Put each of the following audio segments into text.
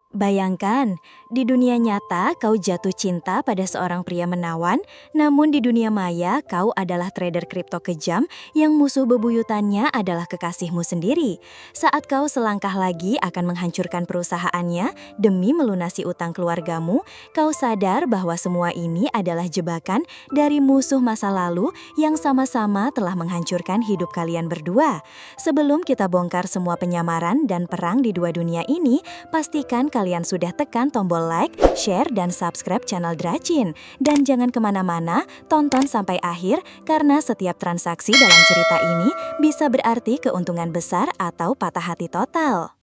Bayangkan, di dunia nyata kau jatuh cinta pada seorang pria menawan, namun di dunia maya kau adalah trader kripto kejam yang musuh bebuyutannya adalah kekasihmu sendiri. Saat kau selangkah lagi akan menghancurkan perusahaannya demi melunasi utang keluargamu, kau sadar bahwa semua ini adalah jebakan dari musuh masa lalu yang sama-sama telah menghancurkan hidup kalian berdua. Sebelum kita bongkar semua penyamaran dan perang di dua dunia ini, pastikan kalian sudah tekan tombol like, share, dan subscribe channel Dracin. Dan jangan kemana-mana, tonton sampai akhir karena setiap transaksi dalam cerita ini bisa berarti keuntungan besar atau patah hati total.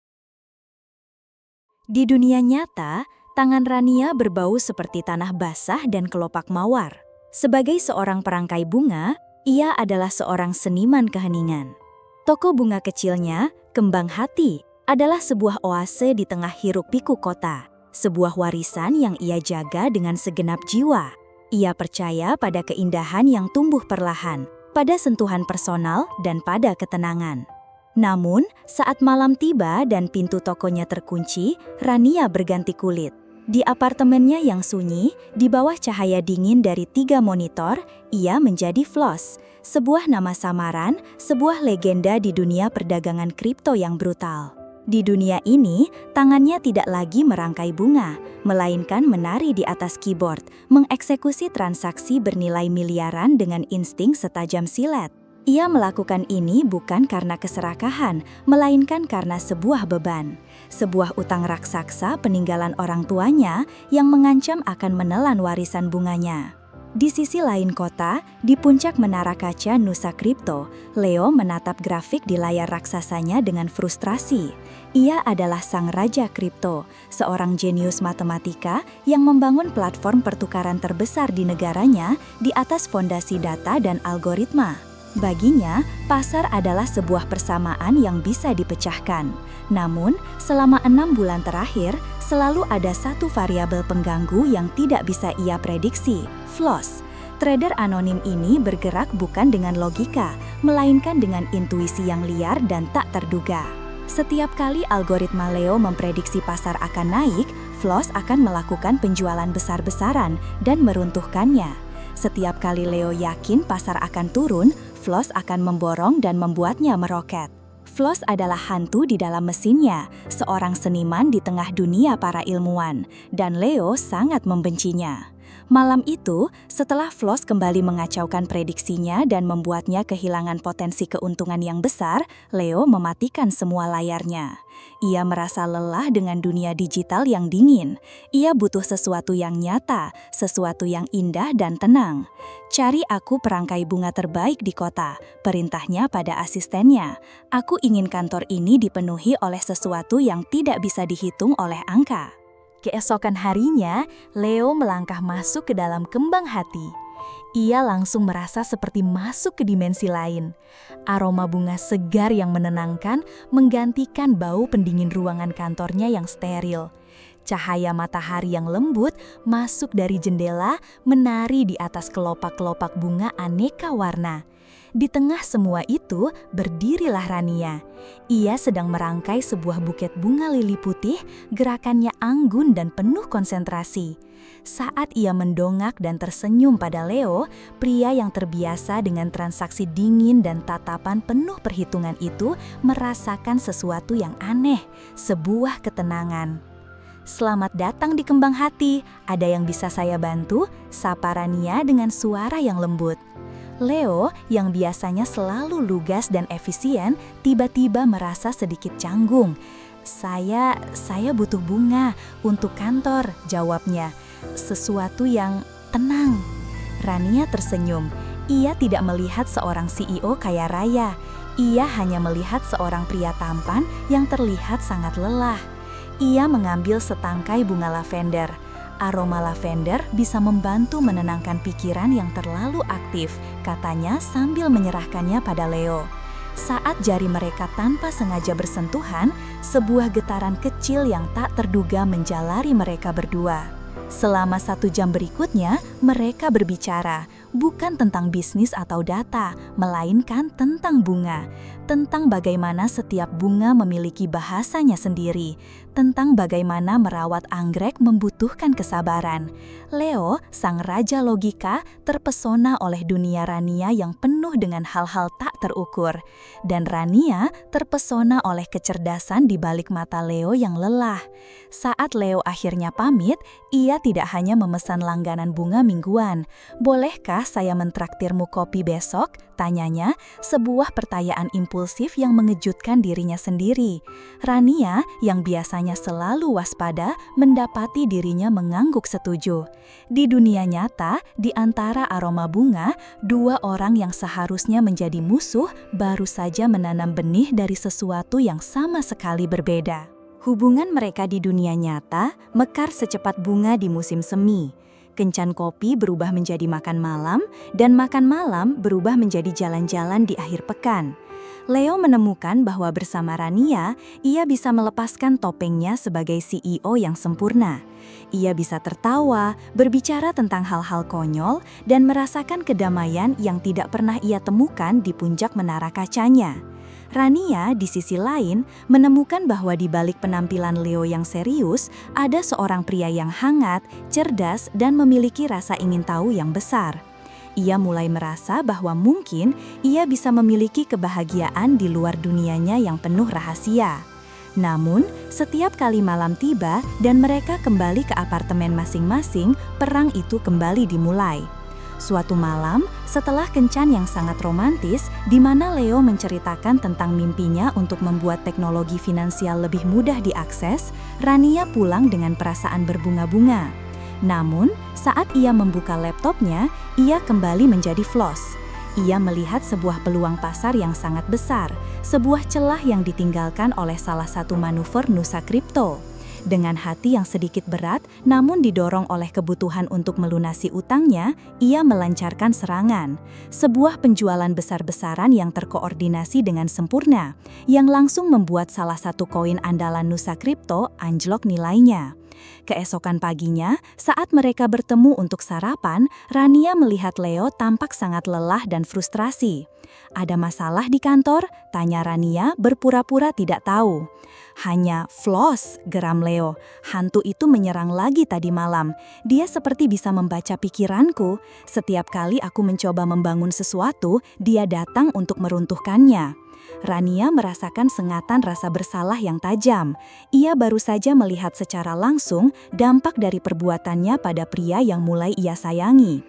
Di dunia nyata, tangan Rania berbau seperti tanah basah dan kelopak mawar. Sebagai seorang perangkai bunga, ia adalah seorang seniman keheningan. Toko bunga kecilnya, Kembang Hati, adalah sebuah oase di tengah hiruk-pikuk kota, sebuah warisan yang ia jaga dengan segenap jiwa. Ia percaya pada keindahan yang tumbuh perlahan, pada sentuhan personal dan pada ketenangan. Namun, saat malam tiba dan pintu tokonya terkunci, Rania berganti kulit. Di apartemennya yang sunyi, di bawah cahaya dingin dari 3 monitor, ia menjadi Floss, sebuah nama samaran, sebuah legenda di dunia perdagangan kripto yang brutal. Di dunia ini, tangannya tidak lagi merangkai bunga, melainkan menari di atas keyboard, mengeksekusi transaksi bernilai miliaran dengan insting setajam silet. Ia melakukan ini bukan karena keserakahan, melainkan karena sebuah beban. Sebuah utang raksasa peninggalan orang tuanya yang mengancam akan menelan warisan bunganya. Di sisi lain kota, di puncak menara kaca Nusa Kripto, Leo menatap grafik di layar raksasanya dengan frustrasi. Ia adalah sang raja kripto, seorang jenius matematika yang membangun platform pertukaran terbesar di negaranya di atas fondasi data dan algoritma. Baginya, pasar adalah sebuah persamaan yang bisa dipecahkan. Namun, selama 6 bulan terakhir, selalu ada satu variabel pengganggu yang tidak bisa ia prediksi, Floss. Trader anonim ini bergerak bukan dengan logika, melainkan dengan intuisi yang liar dan tak terduga. Setiap kali algoritma Leo memprediksi pasar akan naik, Floss akan melakukan penjualan besar-besaran dan meruntuhkannya. Setiap kali Leo yakin pasar akan turun, Floss akan memborong dan membuatnya meroket. Floss adalah hantu di dalam mesinnya, seorang seniman di tengah dunia para ilmuwan, dan Leo sangat membencinya. Malam itu, setelah Floss kembali mengacaukan prediksinya dan membuatnya kehilangan potensi keuntungan yang besar, Leo mematikan semua layarnya. Ia merasa lelah dengan dunia digital yang dingin. Ia butuh sesuatu yang nyata, sesuatu yang indah dan tenang. "Cari aku perangkai bunga terbaik di kota," perintahnya pada asistennya. "Aku ingin kantor ini dipenuhi oleh sesuatu yang tidak bisa dihitung oleh angka." Keesokan harinya, Leo melangkah masuk ke dalam Kembang Hati. Ia langsung merasa seperti masuk ke dimensi lain. Aroma bunga segar yang menenangkan menggantikan bau pendingin ruangan kantornya yang steril. Cahaya matahari yang lembut masuk dari jendela, menari di atas kelopak-kelopak bunga aneka warna. Di tengah semua itu, berdirilah Rania. Ia sedang merangkai sebuah buket bunga lili putih, gerakannya anggun dan penuh konsentrasi. Saat ia mendongak dan tersenyum pada Leo, pria yang terbiasa dengan transaksi dingin dan tatapan penuh perhitungan itu merasakan sesuatu yang aneh, sebuah ketenangan. "Selamat datang di Kembang Hati, ada yang bisa saya bantu?" sapa Rania dengan suara yang lembut. Leo, yang biasanya selalu lugas dan efisien, tiba-tiba merasa sedikit canggung. Saya butuh bunga untuk kantor," jawabnya. "Sesuatu yang tenang." Rania tersenyum. Ia tidak melihat seorang CEO kaya raya. Ia hanya melihat seorang pria tampan yang terlihat sangat lelah. Ia mengambil setangkai bunga lavender. "Aroma lavender bisa membantu menenangkan pikiran yang terlalu aktif," katanya sambil menyerahkannya pada Leo. Saat jari mereka tanpa sengaja bersentuhan, sebuah getaran kecil yang tak terduga menjalari mereka berdua. Selama 1 jam berikutnya, mereka berbicara, bukan tentang bisnis atau data, melainkan tentang bunga. Tentang bagaimana setiap bunga memiliki bahasanya sendiri. tentang bagaimana merawat anggrek membutuhkan kesabaran. Leo, sang raja logika, terpesona oleh dunia Rania yang penuh dengan hal-hal tak terukur. Dan Rania terpesona oleh kecerdasan di balik mata Leo yang lelah. Saat Leo akhirnya pamit, ia tidak hanya memesan langganan bunga mingguan. "Bolehkah saya mentraktirmu kopi besok?" tanyanya, sebuah pertanyaan impulsif yang mengejutkan dirinya sendiri. Rania, yang biasanya selalu waspada, mendapati dirinya mengangguk setuju. Di dunia nyata, di antara aroma bunga, dua orang yang seharusnya menjadi musuh baru saja menanam benih dari sesuatu yang sama sekali berbeda. Hubungan mereka di dunia nyata mekar secepat bunga di musim semi. Kencan kopi berubah menjadi makan malam, dan makan malam berubah menjadi jalan-jalan di akhir pekan. Leo menemukan bahwa bersama Rania, ia bisa melepaskan topengnya sebagai CEO yang sempurna. Ia bisa tertawa, berbicara tentang hal-hal konyol, dan merasakan kedamaian yang tidak pernah ia temukan di puncak menara kacanya. Rania, di sisi lain, menemukan bahwa di balik penampilan Leo yang serius, ada seorang pria yang hangat, cerdas, dan memiliki rasa ingin tahu yang besar. Ia mulai merasa bahwa mungkin ia bisa memiliki kebahagiaan di luar dunianya yang penuh rahasia. Namun, setiap kali malam tiba dan mereka kembali ke apartemen masing-masing, perang itu kembali dimulai. Suatu malam, setelah kencan yang sangat romantis, di mana Leo menceritakan tentang mimpinya untuk membuat teknologi finansial lebih mudah diakses, Rania pulang dengan perasaan berbunga-bunga. Namun, saat ia membuka laptopnya, ia kembali menjadi floss. Ia melihat sebuah peluang pasar yang sangat besar, sebuah celah yang ditinggalkan oleh salah satu manuver Nusa Kripto. Dengan hati yang sedikit berat, namun didorong oleh kebutuhan untuk melunasi utangnya, ia melancarkan serangan. Sebuah penjualan besar-besaran yang terkoordinasi dengan sempurna, yang langsung membuat salah satu koin andalan Nusa Kripto anjlok nilainya. Keesokan paginya, saat mereka bertemu untuk sarapan, Rania melihat Leo tampak sangat lelah dan frustrasi. "Ada masalah di kantor?" tanya Rania berpura-pura tidak tahu. "Hanya floss," geram Leo. "Hantu itu menyerang lagi tadi malam. Dia seperti bisa membaca pikiranku. Setiap kali aku mencoba membangun sesuatu, dia datang untuk meruntuhkannya." Rania merasakan sengatan rasa bersalah yang tajam. Ia baru saja melihat secara langsung dampak dari perbuatannya pada pria yang mulai ia sayangi.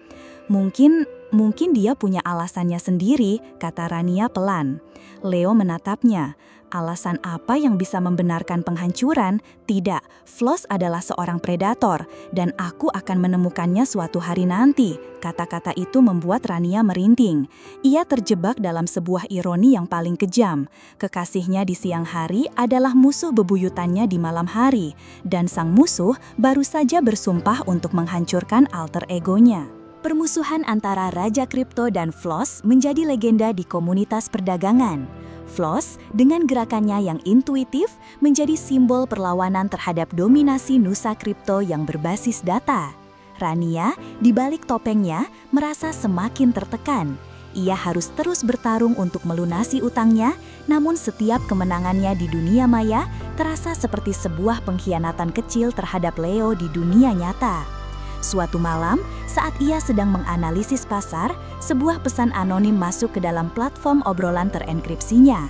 Mungkin dia punya alasannya sendiri, kata Rania pelan. Leo menatapnya. Alasan apa yang bisa membenarkan penghancuran? Tidak, Floss adalah seorang predator, dan aku akan menemukannya suatu hari nanti. Kata-kata itu membuat Rania merinding. Ia terjebak dalam sebuah ironi yang paling kejam. Kekasihnya di siang hari adalah musuh bebuyutannya di malam hari, dan sang musuh baru saja bersumpah untuk menghancurkan alter egonya. Permusuhan antara Raja Kripto dan Floss menjadi legenda di komunitas perdagangan. Floss, dengan gerakannya yang intuitif, menjadi simbol perlawanan terhadap dominasi Nusa Kripto yang berbasis data. Rania, di balik topengnya, merasa semakin tertekan. Ia harus terus bertarung untuk melunasi utangnya, namun setiap kemenangannya di dunia maya terasa seperti sebuah pengkhianatan kecil terhadap Leo di dunia nyata. Suatu malam, saat ia sedang menganalisis pasar, sebuah pesan anonim masuk ke dalam platform obrolan terenkripsinya.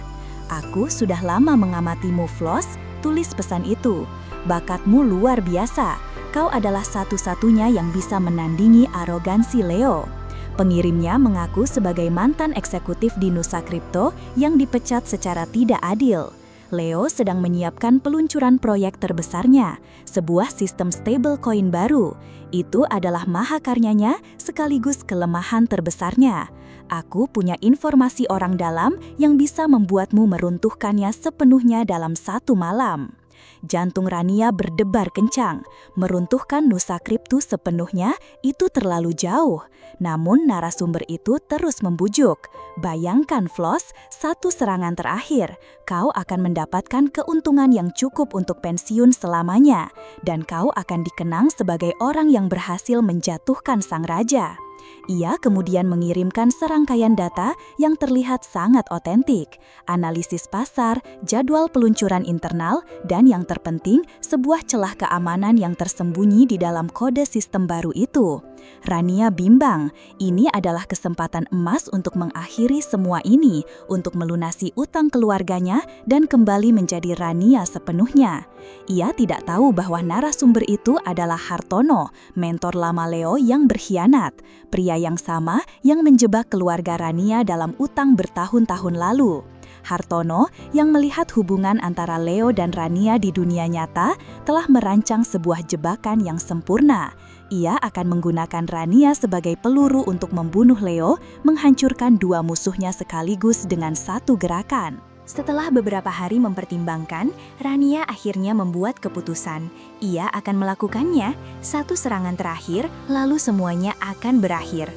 "Aku sudah lama mengamatimu, Floss," tulis pesan itu. "Bakatmu luar biasa. Kau adalah satu-satunya yang bisa menandingi arogansi Leo." Pengirimnya mengaku sebagai mantan eksekutif di Nusa Kripto yang dipecat secara tidak adil. Leo sedang menyiapkan peluncuran proyek terbesarnya, sebuah sistem stablecoin baru. Itu adalah mahakaryanya sekaligus kelemahan terbesarnya. Aku punya informasi orang dalam yang bisa membuatmu meruntuhkannya sepenuhnya dalam satu malam. Jantung Rania berdebar kencang. Meruntuhkan Nusa Kripto sepenuhnya itu terlalu jauh. Namun narasumber itu terus membujuk. "Bayangkan, Floss, satu serangan terakhir. Kau akan mendapatkan keuntungan yang cukup untuk pensiun selamanya. Dan kau akan dikenang sebagai orang yang berhasil menjatuhkan sang raja." Ia kemudian mengirimkan serangkaian data yang terlihat sangat otentik, analisis pasar, jadwal peluncuran internal, dan yang terpenting, sebuah celah keamanan yang tersembunyi di dalam kode sistem baru itu. Rania bimbang, ini adalah kesempatan emas untuk mengakhiri semua ini, untuk melunasi utang keluarganya dan kembali menjadi Rania sepenuhnya. Ia tidak tahu bahwa narasumber itu adalah Hartono, mentor lama Leo yang berkhianat, pria yang sama yang menjebak keluarga Rania dalam utang bertahun-tahun lalu. Hartono yang melihat hubungan antara Leo dan Rania di dunia nyata telah merancang sebuah jebakan yang sempurna. Ia akan menggunakan Rania sebagai peluru untuk membunuh Leo, menghancurkan dua musuhnya sekaligus dengan satu gerakan. Setelah beberapa hari mempertimbangkan, Rania akhirnya membuat keputusan. Ia akan melakukannya, satu serangan terakhir, lalu semuanya akan berakhir.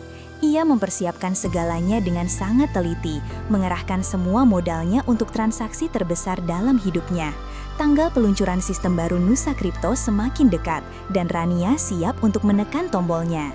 Ia mempersiapkan segalanya dengan sangat teliti, mengerahkan semua modalnya untuk transaksi terbesar dalam hidupnya. Tanggal peluncuran sistem baru Nusa Crypto semakin dekat, dan Rania siap untuk menekan tombolnya.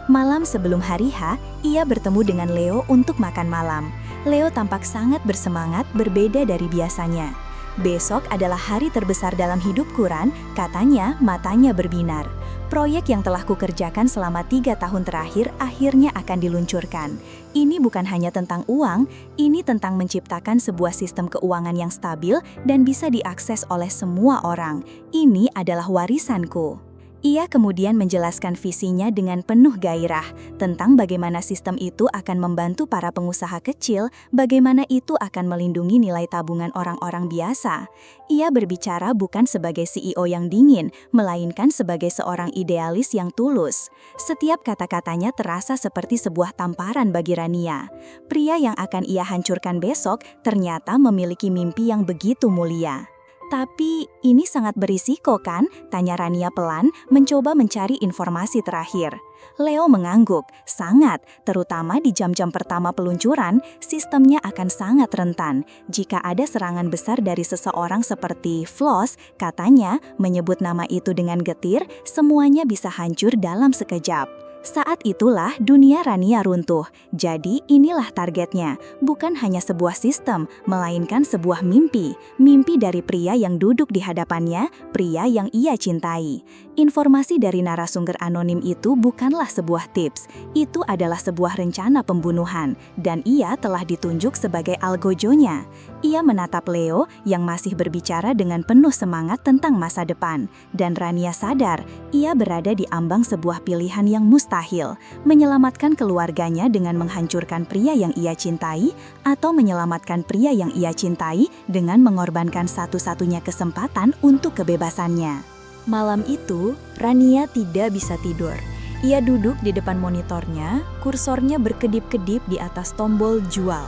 Malam sebelum hari H, ia bertemu dengan Leo untuk makan malam. Leo tampak sangat bersemangat, berbeda dari biasanya. Besok adalah hari terbesar dalam hidupku, Ran, katanya, matanya berbinar. Proyek yang telah kukerjakan selama 3 tahun terakhir akhirnya akan diluncurkan. Ini bukan hanya tentang uang, ini tentang menciptakan sebuah sistem keuangan yang stabil dan bisa diakses oleh semua orang. Ini adalah warisanku. Ia kemudian menjelaskan visinya dengan penuh gairah tentang bagaimana sistem itu akan membantu para pengusaha kecil, bagaimana itu akan melindungi nilai tabungan orang-orang biasa. Ia berbicara bukan sebagai CEO yang dingin, melainkan sebagai seorang idealis yang tulus. Setiap kata-katanya terasa seperti sebuah tamparan bagi Rania. Pria yang akan ia hancurkan besok ternyata memiliki mimpi yang begitu mulia. Tapi ini sangat berisiko kan? Tanya Rania pelan, mencoba mencari informasi terakhir. Leo mengangguk, sangat, terutama di jam-jam pertama peluncuran, sistemnya akan sangat rentan. Jika ada serangan besar dari seseorang seperti Floss, katanya, menyebut nama itu dengan getir, semuanya bisa hancur dalam sekejap. Saat itulah dunia Rania runtuh. Jadi inilah targetnya, bukan hanya sebuah sistem, melainkan sebuah mimpi. Mimpi dari pria yang duduk di hadapannya, pria yang ia cintai. Informasi dari narasumber anonim itu bukanlah sebuah tips, itu adalah sebuah rencana pembunuhan, dan ia telah ditunjuk sebagai algojonya. Ia menatap Leo yang masih berbicara dengan penuh semangat tentang masa depan, dan Rania sadar, ia berada di ambang sebuah pilihan yang mustahil, menyelamatkan keluarganya dengan menghancurkan pria yang ia cintai, atau menyelamatkan pria yang ia cintai dengan mengorbankan satu-satunya kesempatan untuk kebebasannya. Malam itu, Rania tidak bisa tidur. Ia duduk di depan monitornya, kursornya berkedip-kedip di atas tombol jual.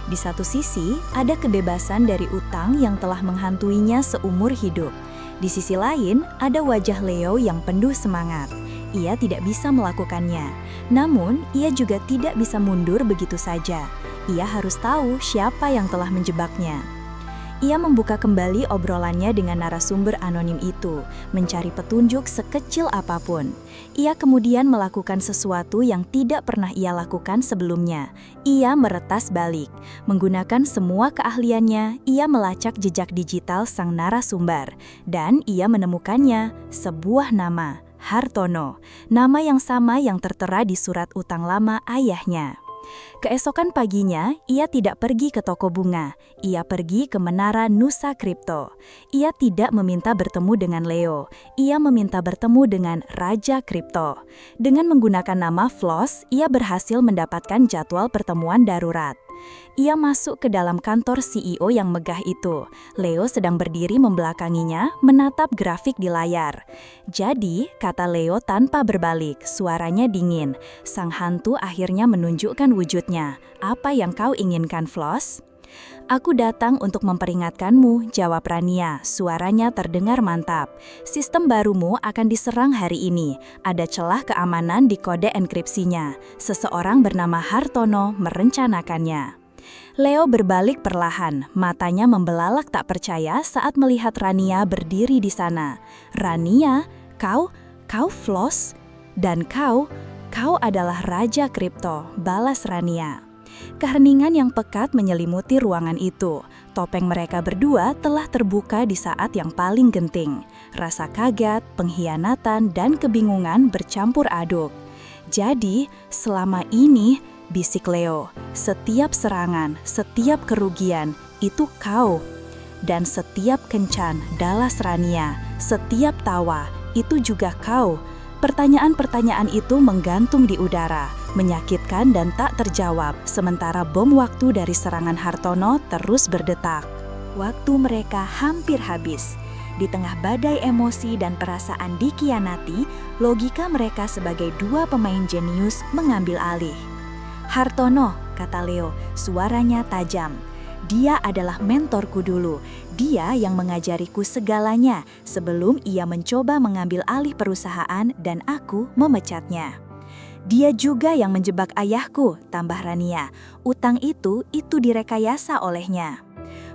Di satu sisi, ada kebebasan dari utang yang telah menghantuinya seumur hidup. Di sisi lain, ada wajah Leo yang penuh semangat. Ia tidak bisa melakukannya. Namun, ia juga tidak bisa mundur begitu saja. Ia harus tahu siapa yang telah menjebaknya. Ia membuka kembali obrolannya dengan narasumber anonim itu, mencari petunjuk sekecil apapun. Ia kemudian melakukan sesuatu yang tidak pernah ia lakukan sebelumnya. Ia meretas balik. Menggunakan semua keahliannya, ia melacak jejak digital sang narasumber. Dan ia menemukannya, sebuah nama, Hartono. Nama yang sama yang tertera di surat utang lama ayahnya. Keesokan paginya, ia tidak pergi ke toko bunga. Ia pergi ke menara Nusa Crypto. Ia tidak meminta bertemu dengan Leo. Ia meminta bertemu dengan Raja Crypto. Dengan menggunakan nama Floss, ia berhasil mendapatkan jadwal pertemuan darurat. Ia masuk ke dalam kantor CEO yang megah itu. Leo sedang berdiri membelakanginya, menatap grafik di layar. Jadi, kata Leo tanpa berbalik, suaranya dingin. Sang hantu akhirnya menunjukkan wujudnya. Apa yang kau inginkan, Floss? Aku datang untuk memperingatkanmu, jawab Rania. Suaranya terdengar mantap. Sistem barumu akan diserang hari ini. Ada celah keamanan di kode enkripsinya. Seseorang bernama Hartono merencanakannya. Leo berbalik perlahan, matanya membelalak tak percaya saat melihat Rania berdiri di sana. Rania, kau Floss? Dan kau Kau adalah Raja Kripto, balas Rania. Keheningan yang pekat menyelimuti ruangan itu. Topeng mereka berdua telah terbuka di saat yang paling genting. Rasa kaget, pengkhianatan, dan kebingungan bercampur aduk. Jadi, selama ini, bisik Leo, setiap serangan, setiap kerugian, itu kau. Dan setiap kencan, dalas Rania, setiap tawa, itu juga kau. Pertanyaan-pertanyaan itu menggantung di udara, menyakitkan dan tak terjawab, sementara bom waktu dari serangan Hartono terus berdetak. Waktu mereka hampir habis. Di tengah badai emosi dan perasaan dikhianati, logika mereka sebagai dua pemain jenius mengambil alih. Hartono, kata Leo, suaranya tajam. Dia adalah mentorku dulu. Dia yang mengajariku segalanya sebelum ia mencoba mengambil alih perusahaan dan aku memecatnya. Dia juga yang menjebak ayahku, tambah Rania. Utang itu direkayasa olehnya.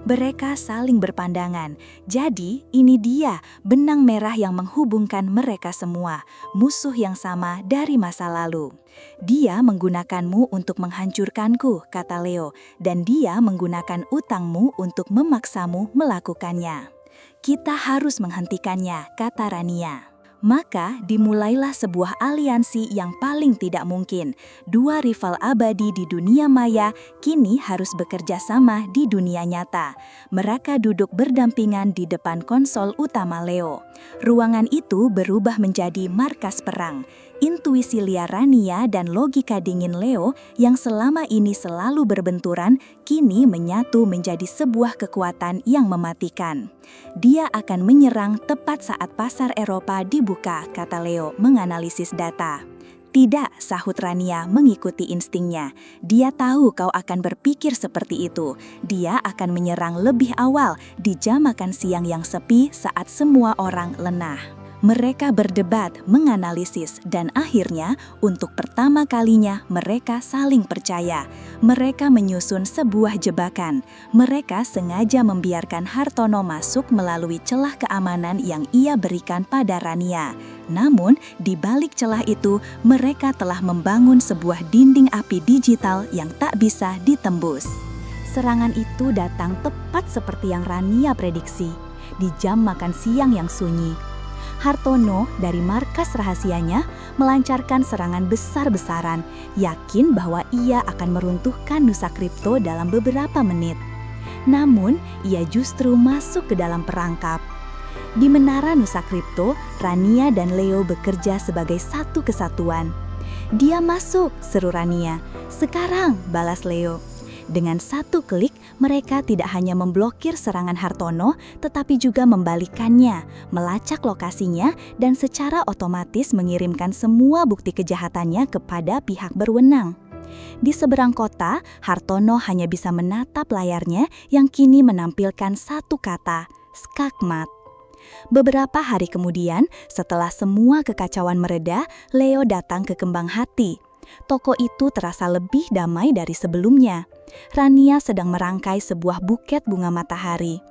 Mereka saling berpandangan. Jadi ini dia benang merah yang menghubungkan mereka semua. Musuh yang sama dari masa lalu. Dia menggunakanmu untuk menghancurkanku, kata Leo. Dan dia menggunakan utangmu untuk memaksamu melakukannya. Kita harus menghentikannya, kata Rania. Maka dimulailah sebuah aliansi yang paling tidak mungkin. Dua rival abadi di dunia maya kini harus bekerja sama di dunia nyata. Mereka duduk berdampingan di depan konsol utama Leo. Ruangan itu berubah menjadi markas perang. Intuisi liar Rania dan logika dingin Leo yang selama ini selalu berbenturan kini menyatu menjadi sebuah kekuatan yang mematikan. Dia akan menyerang tepat saat pasar Eropa dibuka, kata Leo menganalisis data. Tidak, sahut Rania mengikuti instingnya. Dia tahu kau akan berpikir seperti itu. Dia akan menyerang lebih awal di jam makan siang yang sepi saat semua orang lengah. Mereka berdebat, menganalisis, dan akhirnya untuk pertama kalinya mereka saling percaya. Mereka menyusun sebuah jebakan. Mereka sengaja membiarkan Hartono masuk melalui celah keamanan yang ia berikan pada Rania. Namun, di balik celah itu, mereka telah membangun sebuah dinding api digital yang tak bisa ditembus. Serangan itu datang tepat seperti yang Rania prediksi, di jam makan siang yang sunyi. Hartono dari markas rahasianya melancarkan serangan besar-besaran, yakin bahwa ia akan meruntuhkan Nusa Kripto dalam beberapa menit. Namun, ia justru masuk ke dalam perangkap. Di menara Nusa Kripto, Rania dan Leo bekerja sebagai satu kesatuan. "Dia masuk," seru Rania. "Sekarang," balas Leo. Dengan satu klik, mereka tidak hanya memblokir serangan Hartono, tetapi juga membalikannya, melacak lokasinya, dan secara otomatis mengirimkan semua bukti kejahatannya kepada pihak berwenang. Di seberang kota, Hartono hanya bisa menatap layarnya yang kini menampilkan satu kata, skakmat. Beberapa hari kemudian, setelah semua kekacauan mereda, Leo datang ke Kembang Hati. Toko itu terasa lebih damai dari sebelumnya. Rania sedang merangkai sebuah buket bunga matahari.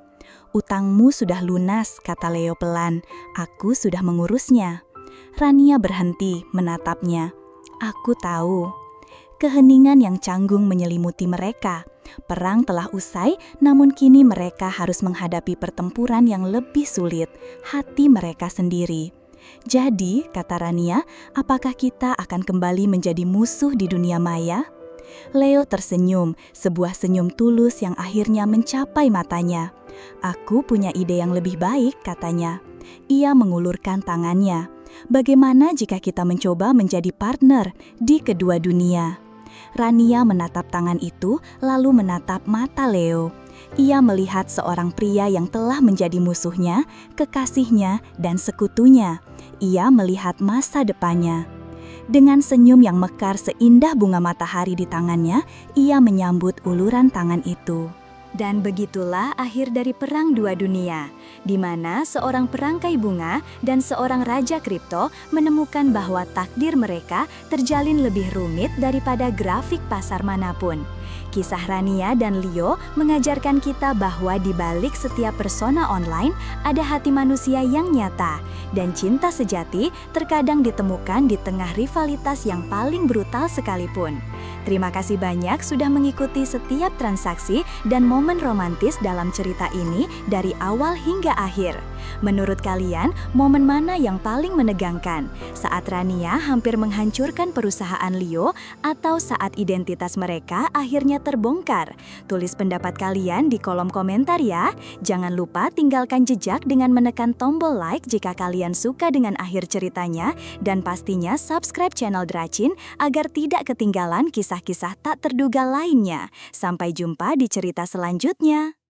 "Utangmu sudah lunas," kata Leo pelan. "Aku sudah mengurusnya." Rania berhenti menatapnya. "Aku tahu." Keheningan yang canggung menyelimuti mereka. Perang telah usai, namun kini mereka harus menghadapi pertempuran yang lebih sulit, hati mereka sendiri. "Jadi," kata Rania, "apakah kita akan kembali menjadi musuh di dunia maya?" Leo tersenyum, sebuah senyum tulus yang akhirnya mencapai matanya. "Aku punya ide yang lebih baik," katanya. Ia mengulurkan tangannya. "Bagaimana jika kita mencoba menjadi partner di kedua dunia?" Rania menatap tangan itu, lalu menatap mata Leo. Ia melihat seorang pria yang telah menjadi musuhnya, kekasihnya, dan sekutunya. Ia melihat masa depannya. Dengan senyum yang mekar seindah bunga matahari di tangannya, ia menyambut uluran tangan itu. Dan begitulah akhir dari Perang Dua Dunia, di mana seorang perangkai bunga dan seorang raja kripto menemukan bahwa takdir mereka terjalin lebih rumit daripada grafik pasar manapun. Kisah Rania dan Leo mengajarkan kita bahwa di balik setiap persona online ada hati manusia yang nyata, dan cinta sejati terkadang ditemukan di tengah rivalitas yang paling brutal sekalipun. Terima kasih banyak sudah mengikuti setiap transaksi dan momen romantis dalam cerita ini dari awal hingga akhir. Menurut kalian, momen mana yang paling menegangkan? Saat Rania hampir menghancurkan perusahaan Leo atau saat identitas mereka akhirnya terbongkar? Tulis pendapat kalian di kolom komentar ya. Jangan lupa tinggalkan jejak dengan menekan tombol like jika kalian suka dengan akhir ceritanya, dan pastinya subscribe channel Dracin agar tidak ketinggalan kisah-kisah tak terduga lainnya. Sampai jumpa di cerita selanjutnya.